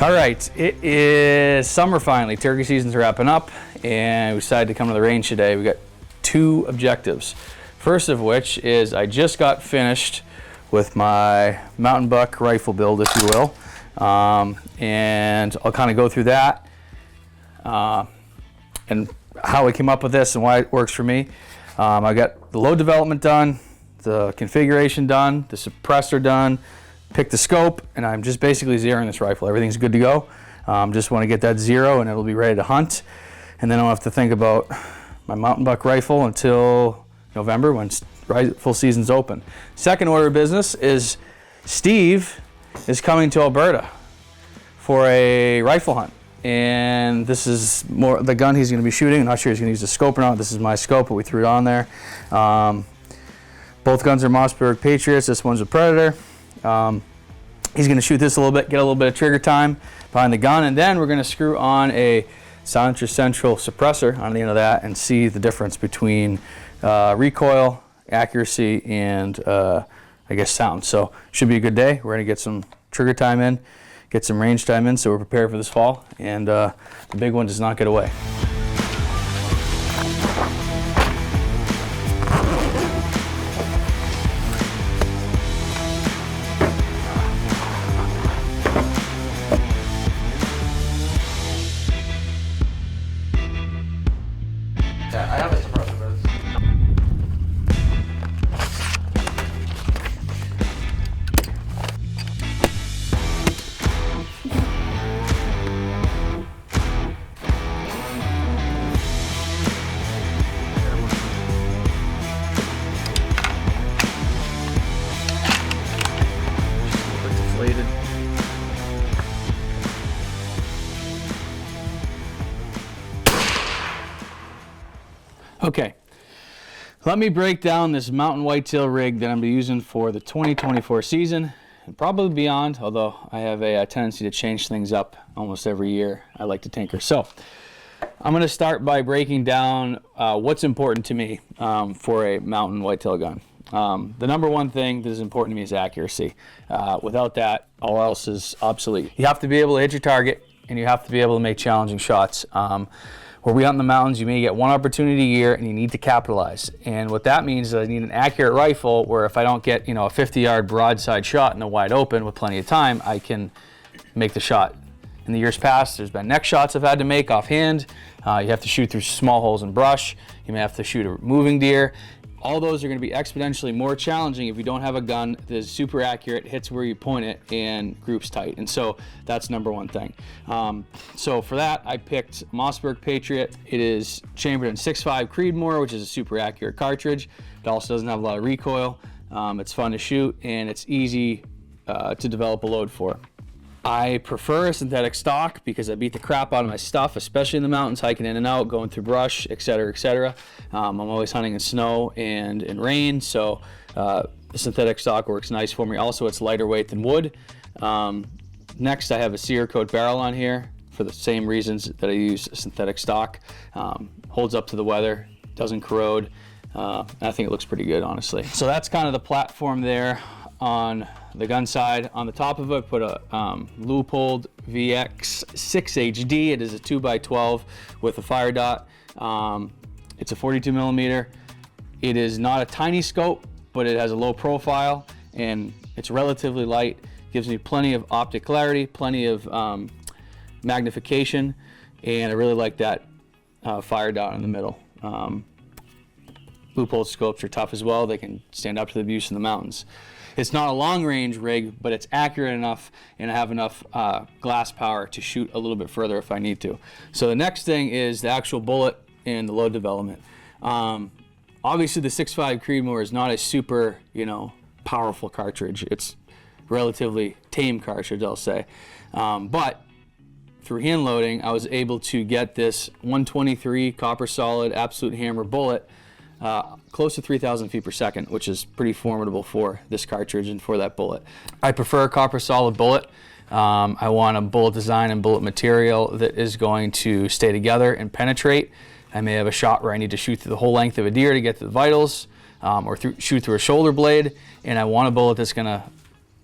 All right, it is summer finally. Turkey season's wrapping up, and we decided to come to the range today. We got two objectives. First of which is I just got finished with my mountain buck rifle build, if you will, and I'll kind of go through that and how I came up with this and why it works for me. I got the load development done, the configuration done, the suppressor done, picked the scope, and I'm just basically zeroing this rifle. Everything's good to go. Just want to get that zero and it'll be ready to hunt. And then I don't have to think about my mountain buck rifle until November when rifle season's open. Second order of business is Steve is coming to Alberta for a rifle hunt. And this is more the gun he's going to be shooting. I'm not sure he's going to use the scope or not. This is my scope, but we threw it on there. Both guns are Mossberg Patriots. This one's a Predator. He's going to shoot this a little bit, get a little bit of trigger time behind the gun, and then we're going to screw on a Silencer Central suppressor on the end of that and see the difference between recoil, accuracy, and I guess sound. So should be a good day. We're going to get some trigger time in, get some range time in, so we're prepared for this fall, and the big one does not get away. I have a suppressor, but Deflated. Okay, let me break down this mountain whitetail rig that I'm be using for the 2024 season and probably beyond, although I have a tendency to change things up almost every year. I like to tinker. So I'm going to start by breaking down what's important to me for a mountain whitetail gun. The number one thing that is important to me is accuracy. Without that, all else is obsolete. You have to be able to hit your target, and you have to be able to make challenging shots. Where we hunt in the mountains, you may get one opportunity a year, and you need to capitalize. And what that means is I need an accurate rifle where if I don't get a 50-yard broadside shot in the wide open with plenty of time, I can make the shot. In the years past, there's been neck shots I've had to make offhand. You have to shoot through small holes in brush. You may have to shoot a moving deer. All those are going to be exponentially more challenging if you don't have a gun that is super accurate, hits where you point it, and groups tight. And so that's number one thing. So for that, I picked Mossberg Patriot. It is chambered in 6.5 Creedmoor, which is a super accurate cartridge. It also doesn't have a lot of recoil. It's fun to shoot, and it's easy to develop a load for. I prefer a synthetic stock because I beat the crap out of my stuff, especially in the mountains, hiking in and out, going through brush, etc., etc. I'm always hunting in snow and in rain, so the synthetic stock works nice for me. Also, it's lighter weight than wood. Next, I have a Cerakote barrel on here for the same reasons that I use synthetic stock. Holds up to the weather, doesn't corrode. I think it looks pretty good, honestly. So that's kind of the platform there on the gun side. On the top of it, put a Leupold VX6HD. It is a 2x12 with a fire dot. It's a 42 millimeter. It is not a tiny scope, but it has a low profile and it's relatively light. Gives me plenty of optic clarity, plenty of magnification, and I really like that fire dot in the middle. Leupold scopes are tough as well. They can stand up to the abuse in the mountains. It's not a long-range rig, but it's accurate enough, and I have enough glass power to shoot a little bit further if I need to. So the next thing is the actual bullet and the load development. Obviously, the 6.5 Creedmoor is not a super, powerful cartridge. It's relatively tame cartridge, I'll say. But through hand loading, I was able to get this 123 copper solid absolute hammer bullet close to 3,000 feet per second, which is pretty formidable for this cartridge and for that bullet. I prefer a copper solid bullet. I want a bullet design and bullet material that is going to stay together and penetrate. I may have a shot where I need to shoot through the whole length of a deer to get to the vitals, or shoot through a shoulder blade, and I want a bullet that's going to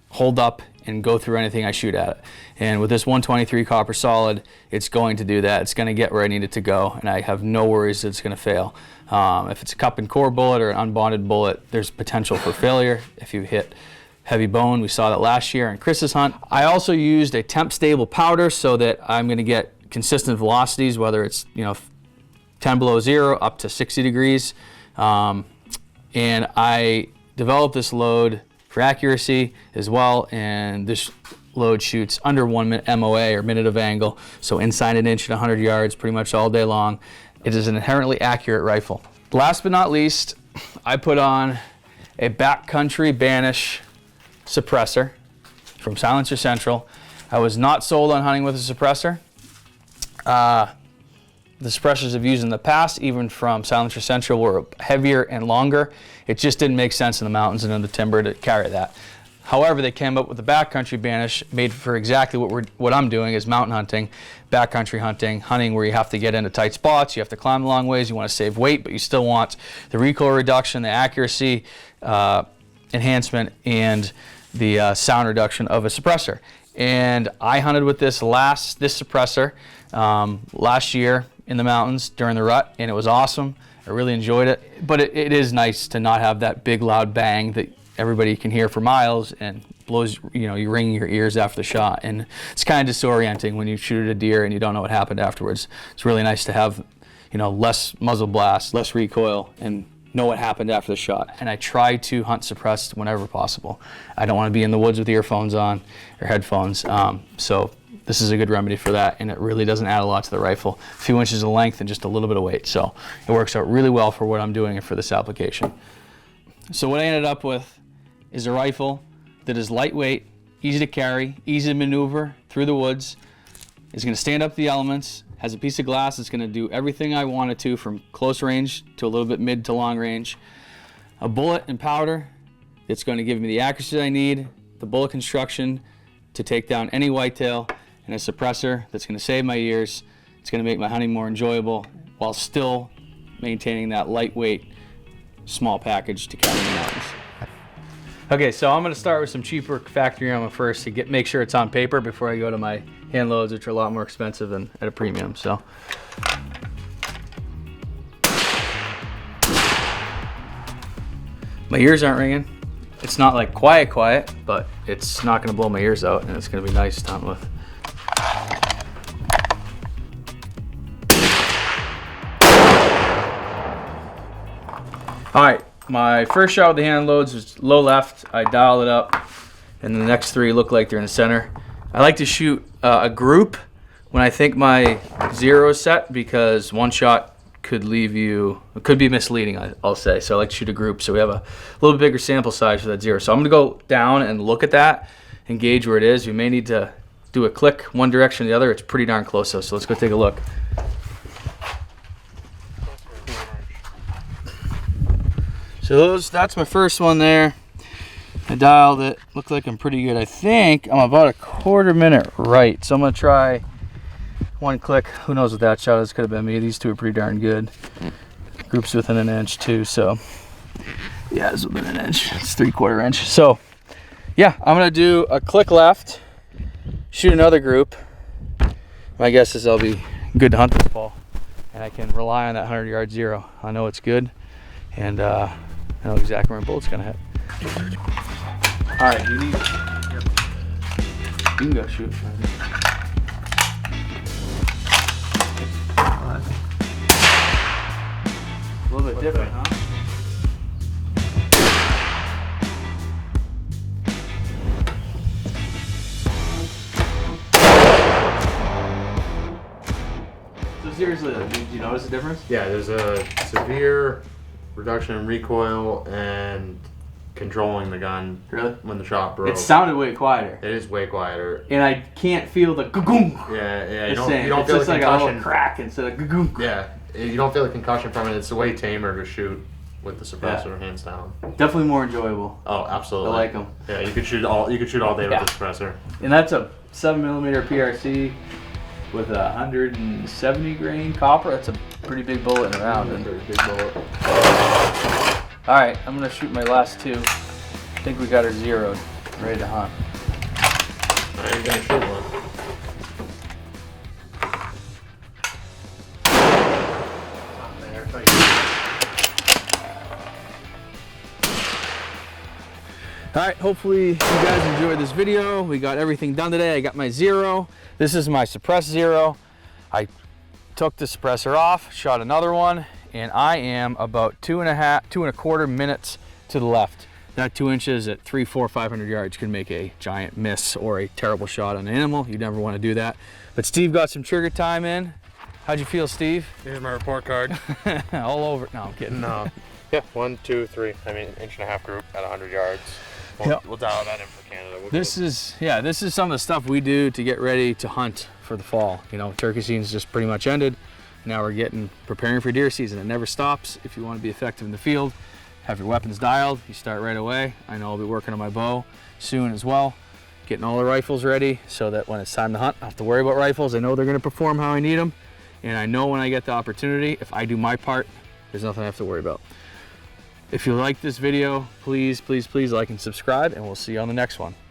hold up and go through anything I shoot at it. And with this 123 copper solid, it's going to do that. It's going to get where I need it to go, and I have no worries that it's going to fail. If it's a cup and core bullet or an unbonded bullet, there's potential for failure. If you hit heavy bone, we saw that last year in Chris's hunt. I also used a temp stable powder so that I'm going to get consistent velocities, whether it's 10 below zero up to 60 degrees. And I developed this load for accuracy as well, and this load shoots under 1 minute MOA, or minute of angle, so inside an inch at 100 yards pretty much all day long. It is an inherently accurate rifle. Last but not least, I put on a Backcountry Banish suppressor from Silencer Central. I was not sold on hunting with a suppressor. The suppressors I've used in the past, even from Silencer Central, were heavier and longer. It just didn't make sense in the mountains and in the timber to carry that. However, they came up with the Backcountry Banish, made for exactly what I'm doing, is mountain hunting, backcountry hunting where you have to get into tight spots, you have to climb a long ways, you want to save weight, but you still want the recoil reduction, the accuracy enhancement, and the sound reduction of a suppressor. And I hunted with this suppressor last year in the mountains during the rut, and it was awesome. I really enjoyed it, but it is nice to not have that big loud bang that everybody can hear for miles and blows, you ring your ears after the shot, and it's kind of disorienting when you shoot at a deer and you don't know what happened afterwards. It's really nice to have, less muzzle blast, less recoil, and know what happened after the shot. And I try to hunt suppressed whenever possible. I don't want to be in the woods with earphones on or headphones, so this is a good remedy for that, and it really doesn't add a lot to the rifle. A few inches of length and just a little bit of weight, so it works out really well for what I'm doing and for this application. So what I ended up with is a rifle that is lightweight, easy to carry, easy to maneuver through the woods. It's going to stand up to the elements, has a piece of glass that's going to do everything I want it to, from close range to a little bit mid to long range. A bullet and powder that's going to give me the accuracy I need, the bullet construction to take down any whitetail, and a suppressor that's going to save my ears. It's going to make my hunting more enjoyable while still maintaining that lightweight, small package to carry in the mountains. Okay, so I'm going to start with some cheaper factory ammo first to make sure it's on paper before I go to my hand loads, which are a lot more expensive and at a premium. So, my ears aren't ringing. It's not like quiet, but it's not going to blow my ears out, and it's going to be nice to hunt with. All right, my first shot with the hand loads was low left. I dialed it up, and the next three look like they're in the center. I like to shoot a group when I think my zero is set, because one shot could be misleading, I'll say. So I like to shoot a group so we have a little bigger sample size for that zero. So I'm gonna go down and look at that and gauge where it is. We may need to do a click one direction or the other. It's pretty darn close though, so let's go take a look. So that's my first one there. I dialed it. Looked like I'm pretty good. I think I'm about a quarter minute right. So I'm gonna try one click. Who knows what that shot is? Could have been me. These two are pretty darn good. Groups within an inch too. So yeah, it's within an inch. It's 3/4 inch. So yeah, I'm gonna do a click left, shoot another group. My guess is I'll be good to hunt this fall, and I can rely on that 100-yard zero. I know it's good, and I know exactly where my bullet's gonna hit. All right, you can go shoot. A little bit different, huh? So seriously, did you notice the difference? Yeah, there's a severe reduction in recoil and controlling the gun. Really? When the shot broke. It sounded way quieter. It is way quieter. And I can't feel the goom. Yeah. You It's don't feel just the like a concussion. little crack instead of goom. Yeah, you don't feel the concussion from it. It's way tamer to shoot with the suppressor, hands down. Definitely more enjoyable. Oh, absolutely. I like them. Yeah, you could shoot all day with the suppressor. And that's a 7mm PRC with 170 grain copper. That's a pretty big bullet in a round. Very big bullet. All right, I'm gonna shoot my last two. I think we got her zeroed, ready to hunt. Alright, you're gonna shoot one. Not there, thank you. All right, hopefully you guys enjoyed this video. We got everything done today. I got my zero. This is my suppressed zero. I took the suppressor off, shot another one, and I am about 2.25 minutes to the left. That 2 inches at 300, 400, 500 yards can make a giant miss or a terrible shot on an animal. You never want to do that. But Steve got some trigger time in. How'd you feel, Steve? Here's my report card. All over. No, I'm kidding. No. Yeah, 1, 2, 3. I mean, 1.5 group at 100 yards. We'll dial that in for Canada. This is some of the stuff we do to get ready to hunt for the fall. You know, turkey season's just pretty much ended. Now we're preparing for deer season. It never stops. If you want to be effective in the field, have your weapons dialed. You start right away. I know I'll be working on my bow soon as well. Getting all the rifles ready so that when it's time to hunt, I don't have to worry about rifles. I know they're going to perform how I need them. And I know when I get the opportunity, if I do my part, there's nothing I have to worry about. If you like this video, please, please, please like and subscribe, and we'll see you on the next one.